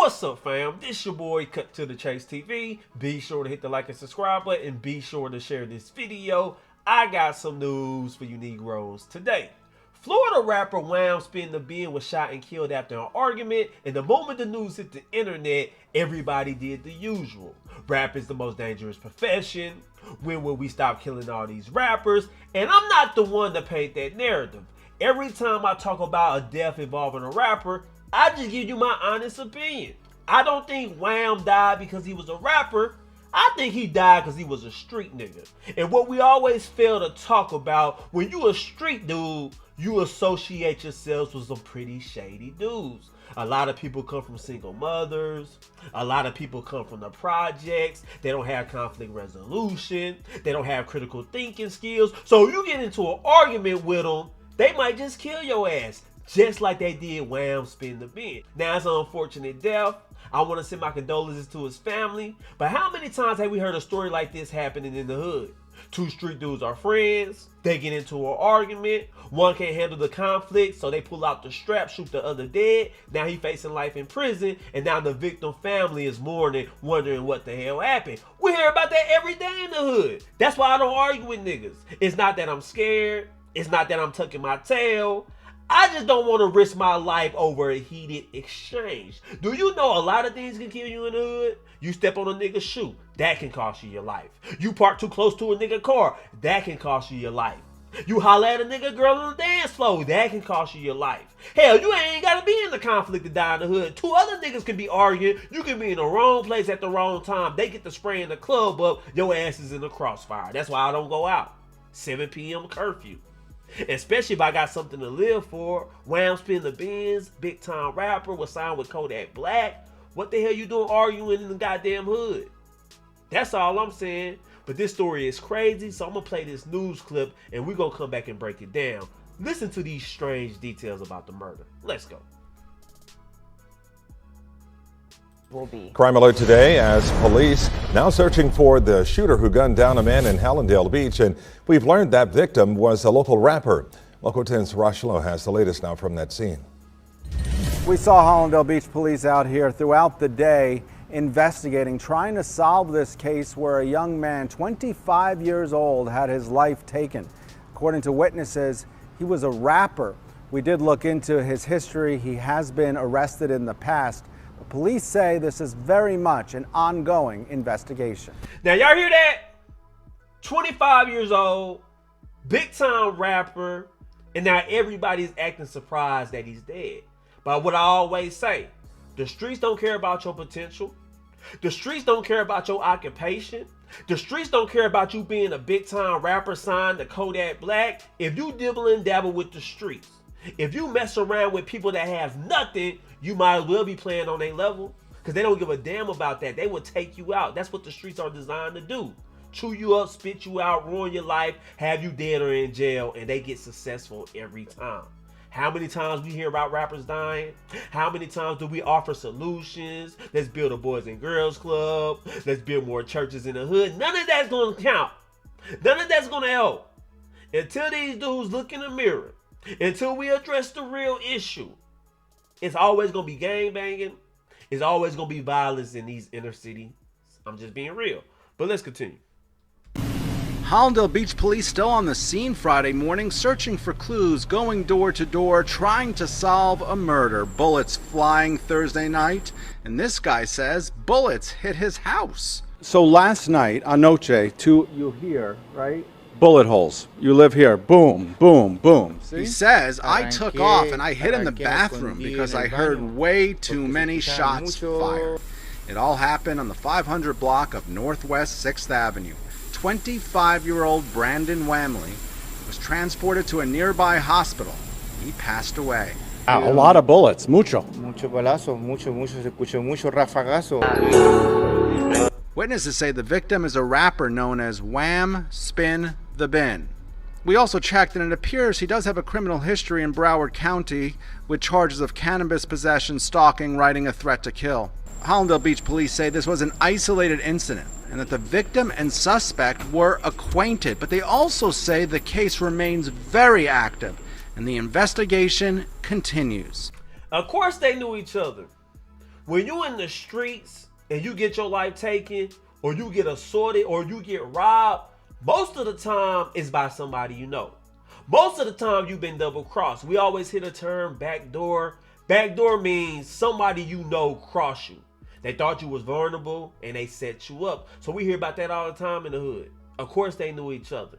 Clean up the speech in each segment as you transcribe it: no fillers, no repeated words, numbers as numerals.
What's up, fam? This your boy Cut to the Chase TV. Be sure to hit the like and subscribe button and be sure to share this video. I got some news for you Negroes today. Florida rapper SpinThaBin was shot and killed after an argument, and the moment the news hit the internet, everybody did the usual. Rap is the most dangerous profession. When will we stop killing all these rappers? And I'm not the one to paint that narrative. Every time I talk about a death involving a rapper, I just give you my honest opinion. I don't think Wham died because he was a rapper. I think he died because he was a street nigga. And what we always fail to talk about, when you a street dude, you associate yourselves with some pretty shady dudes. A lot of people come from single mothers. A lot of people come from the projects. They don't have conflict resolution. They don't have critical thinking skills. So you get into an argument with them, they might just kill your ass. Just like they did SpinThaBin. Now, it's an unfortunate death. I want to send my condolences to his family. But how many times have we heard a story like this happening in the hood? Two street dudes are friends. They get into an argument. One can't handle the conflict, so they pull out the strap, shoot the other dead. Now he facing life in prison, and now the victim family is mourning, wondering what the hell happened. We hear about that every day in the hood. That's why I don't argue with niggas. It's not that I'm scared. It's not that I'm tucking my tail. I just don't want to risk my life over a heated exchange. Do you know a lot of things can kill you in the hood? You step on a nigga's shoe, that can cost you your life. You park too close to a nigga car, that can cost you your life. You holler at a nigga girl on the dance floor, that can cost you your life. Hell, you ain't gotta be in the conflict to die in the hood. Two other niggas can be arguing, you can be in the wrong place at the wrong time. They get to spraying the club up, your ass is in the crossfire. That's why I don't go out. 7 p.m. curfew. Especially if I got something to live for. SpinThaBin's big time rapper was signed with Kodak Black. What the hell you doing arguing in the goddamn hood? That's all I'm saying. But this story is crazy, so I'm gonna play this news clip and we're gonna come back and break it down. Listen to these strange details about the murder. Let's go. Crime alert today as police now searching for the shooter who gunned down a man in Hallandale Beach, and we've learned that victim was a local rapper. Local 10's Rochelo has the latest now from that scene. We saw Hallandale Beach police out here throughout the day investigating, trying to solve this case where a young man, 25 years old, had his life taken. According to witnesses, he was a rapper. We did look into his history. He has been arrested in the past. Police say this is very much an ongoing investigation. Now, y'all hear that? 25 years old, big time rapper, and now everybody's acting surprised that he's dead. But what I always say, the streets don't care about your potential. The streets don't care about your occupation. The streets don't care about you being a big time rapper signed to Kodak Black. If you dibble and dabble with the streets, if you mess around with people that have nothing, you might as well be playing on their level, because they don't give a damn about that. They will take you out. That's what the streets are designed to do. Chew you up, spit you out, ruin your life, have you dead or in jail, and they get successful every time. How many times we hear about rappers dying? How many times do we offer solutions? Let's build a Boys and Girls Club. Let's build more churches in the hood. None of that's going to count. None of that's going to help. Until these dudes look in the mirror, until we address the real issue, it's always going to be gang banging. It's always going to be violence in these inner cities. I'm just being real. But let's continue. Hallandale Beach police still on the scene Friday morning, searching for clues, going door to door, trying to solve a murder. Bullets flying Thursday night, and this guy says bullets hit his house. So last night, anoche, you hear, right? Bullet holes. You live here. Boom, boom, boom. See? He says, I took off and I hid in the bathroom because I heard way too many shots fired. It all happened on the 500 block of Northwest 6th Avenue. 25-year-old Brandon Wamley was transported to a nearby hospital. He passed away. A lot of bullets. Mucho balazo. Se escuchó mucho rafagazo. Witnesses say the victim is a rapper known as SpinThaBin. We also checked, and it appears he does have a criminal history in Broward County with charges of cannabis possession, stalking, writing a threat to kill. Hallandale Beach police say this was an isolated incident and that the victim and suspect were acquainted, but they also say the case remains very active and the investigation continues. Of course they knew each other. When you in the streets and you get your life taken, or you get assaulted, or you get robbed, most of the time it's by somebody you know. Most of the time you've been double crossed. We always hear the term backdoor. Backdoor means somebody you know crossed you. They thought you was vulnerable and they set you up. So we hear about that all the time in the hood. Of course they knew each other.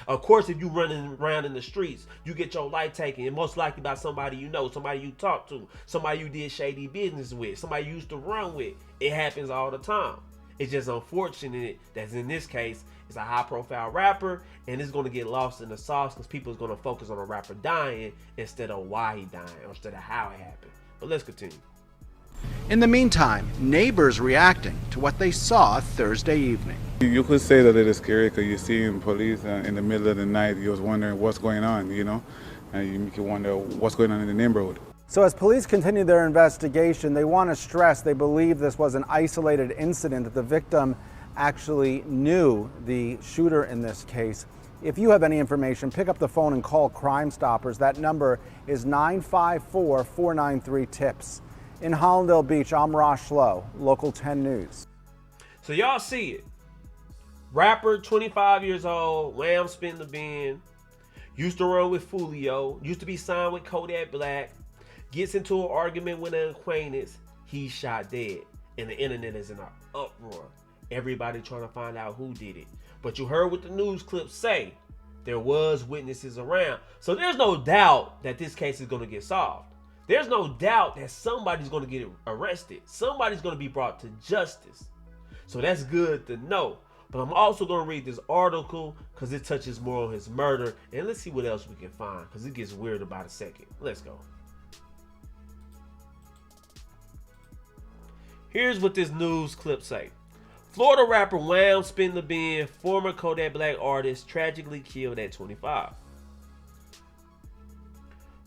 Of course, if you running around in the streets, you get your life taken, and most likely by somebody you know, somebody you talk to, somebody you did shady business with, somebody you used to run with. It happens all the time. It's just unfortunate that in this case, it's a high-profile rapper, and it's going to get lost in the sauce because people is going to focus on a rapper dying instead of why he dying or instead of how it happened. But let's continue. In the meantime, neighbors reacting to what they saw Thursday evening. You could say that it is scary because you're seeing police in the middle of the night. You was wondering what's going on, you know, and you can wonder what's going on in the neighborhood. So as police continue their investigation, they want to stress they believe this was an isolated incident, that the victim actually knew the shooter in this case. If you have any information, pick up the phone and call Crime Stoppers. That number is 954-493-TIPS. In Hollandale Beach, I'm Rosh Lowe, Local 10 News. So y'all see it. Rapper, 25 years old, Wham SpinThaBin, used to run with Fulio, used to be signed with Kodak Black, gets into an argument with an acquaintance, he's shot dead. And the internet is in an uproar. Everybody trying to find out who did it. But you heard what the news clips say. There was witnesses around. So there's no doubt that this case is going to get solved. There's no doubt that somebody's going to get arrested. Somebody's going to be brought to justice. So that's good to know. But I'm also going to read this article because it touches more on his murder. And let's see what else we can find because it gets weird about a second. Let's go. Here's what this news clip say. Florida rapper Wham SpinThaBin, former Kodak Black artist, tragically killed at 25.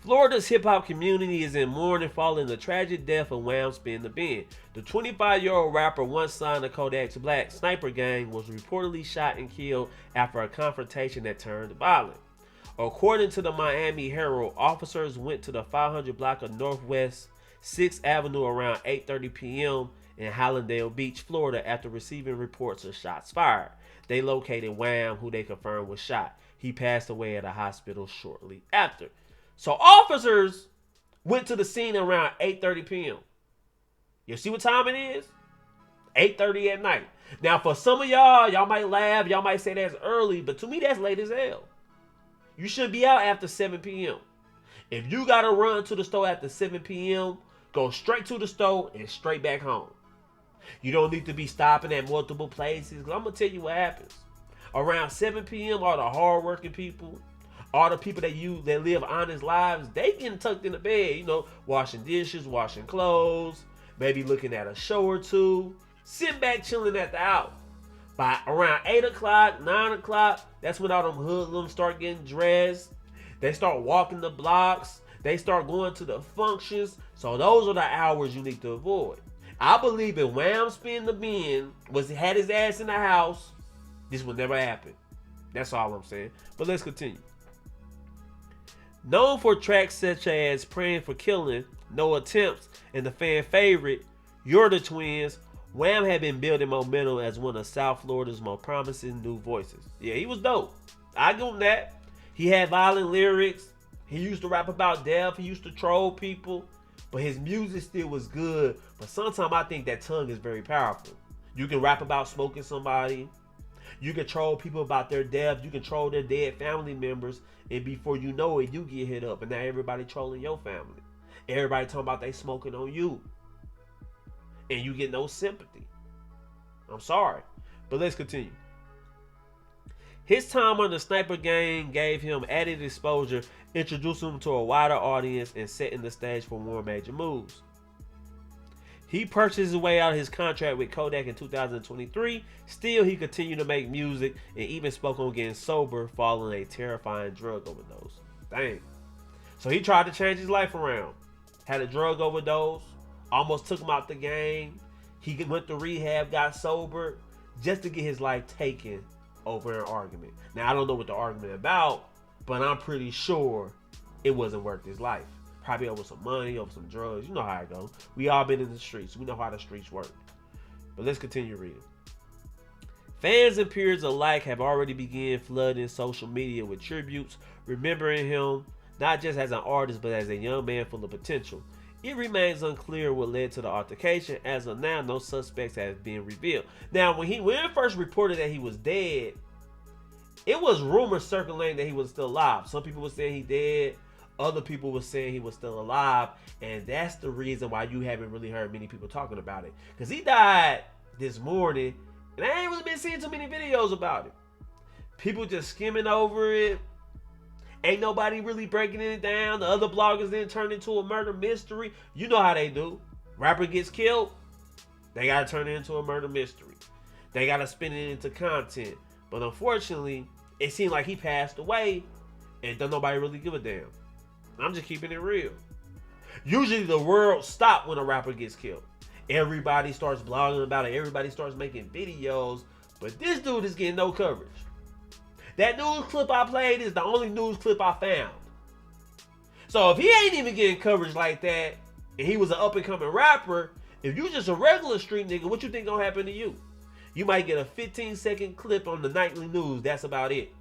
Florida's hip-hop community is in mourning following the tragic death of Wham SpinThaBin. The 25-year-old rapper, once signed to Kodak's Black Sniper Gang, was reportedly shot and killed after a confrontation that turned violent. According to the Miami Herald, officers went to the 500 block of Northwest 6th Avenue around 8:30 p.m. in Hallandale Beach, Florida, after receiving reports of shots fired. They located Wham, who they confirmed was shot. He passed away at a hospital shortly after. So officers went to the scene around 8:30 p.m. You see what time it is? 8:30 at night. Now for some of y'all might laugh, y'all might say that's early, but to me that's late as hell. You should be out after 7 p.m. If you gotta run to the store after 7 p.m., go straight to the store and straight back home. You don't need to be stopping at multiple places, because I'm gonna tell you what happens. Around 7 p.m., all the hardworking people, all the people that live honest lives, they getting tucked in the bed, you know, washing dishes, washing clothes, maybe looking at a show or two, sitting back chilling at the house. By around 8 o'clock, 9 o'clock, that's when all them hoodlums start getting dressed. They start walking the blocks. They start going to the functions. So those are the hours you need to avoid. I believe if Wham SpinThaBin had his ass in the house, this would never happen. That's all I'm saying. But let's continue. Known for tracks such as Praying for Killing, No Attempts, and the fan favorite, You're the Twins, Wham had been building momentum as one of South Florida's most promising new voices. Yeah, he was dope. I give him that. He had violent lyrics. He used to rap about death. He used to troll people. But his music still was good. But sometimes I think that tongue is very powerful. You can rap about smoking somebody. You can troll people about their death. You can troll their dead family members. And before you know it, you get hit up. And now everybody trolling your family. Everybody talking about they smoking on you. And you get no sympathy. I'm sorry. But let's continue. His time on the Sniper Gang gave him added exposure, introducing him to a wider audience, and setting the stage for more major moves. He purchased his way out of his contract with Kodak in 2023. Still, he continued to make music and even spoke on getting sober following a terrifying drug overdose. Dang. So he tried to change his life around. Had a drug overdose. Almost took him out the game. He went to rehab, got sober, just to get his life taken over an argument. Now, I don't know what the argument about, but I'm pretty sure it wasn't worth his life. Probably over some money, over some drugs. You know how it goes. We all been in the streets. We know how the streets work. But let's continue reading. Fans and peers alike have already begun flooding social media with tributes, remembering him not just as an artist, but as a young man full of potential. It remains unclear what led to the altercation. As of now, no suspects have been revealed. Now, when it first reported that he was dead, it was rumors circulating that he was still alive. Some people were saying he dead. Other people were saying he was still alive. And that's the reason why you haven't really heard many people talking about it. Because he died this morning, and I ain't really been seeing too many videos about it. People just skimming over it. Ain't nobody really breaking it down. The other bloggers then turn into a murder mystery. You know how they do. Rapper gets killed, they gotta turn it into a murder mystery. They gotta spin it into content. But unfortunately, it seemed like he passed away and don't nobody really give a damn. I'm just keeping it real. Usually the world stops when a rapper gets killed. Everybody starts blogging about it. Everybody starts making videos. But this dude is getting no coverage. That news clip I played is the only news clip I found. So if he ain't even getting coverage like that, and he was an up-and-coming rapper, if you just a regular street nigga, what you think gonna happen to you? You might get a 15-second clip on the nightly news. That's about it.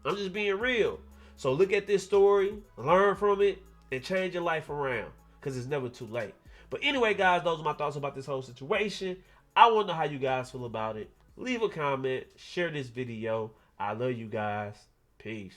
I'm just being real. So look at this story, learn from it, and change your life around. Because it's never too late. But anyway, guys, those are my thoughts about this whole situation. I want to know how you guys feel about it. Leave a comment. Share this video. I love you guys. Peace.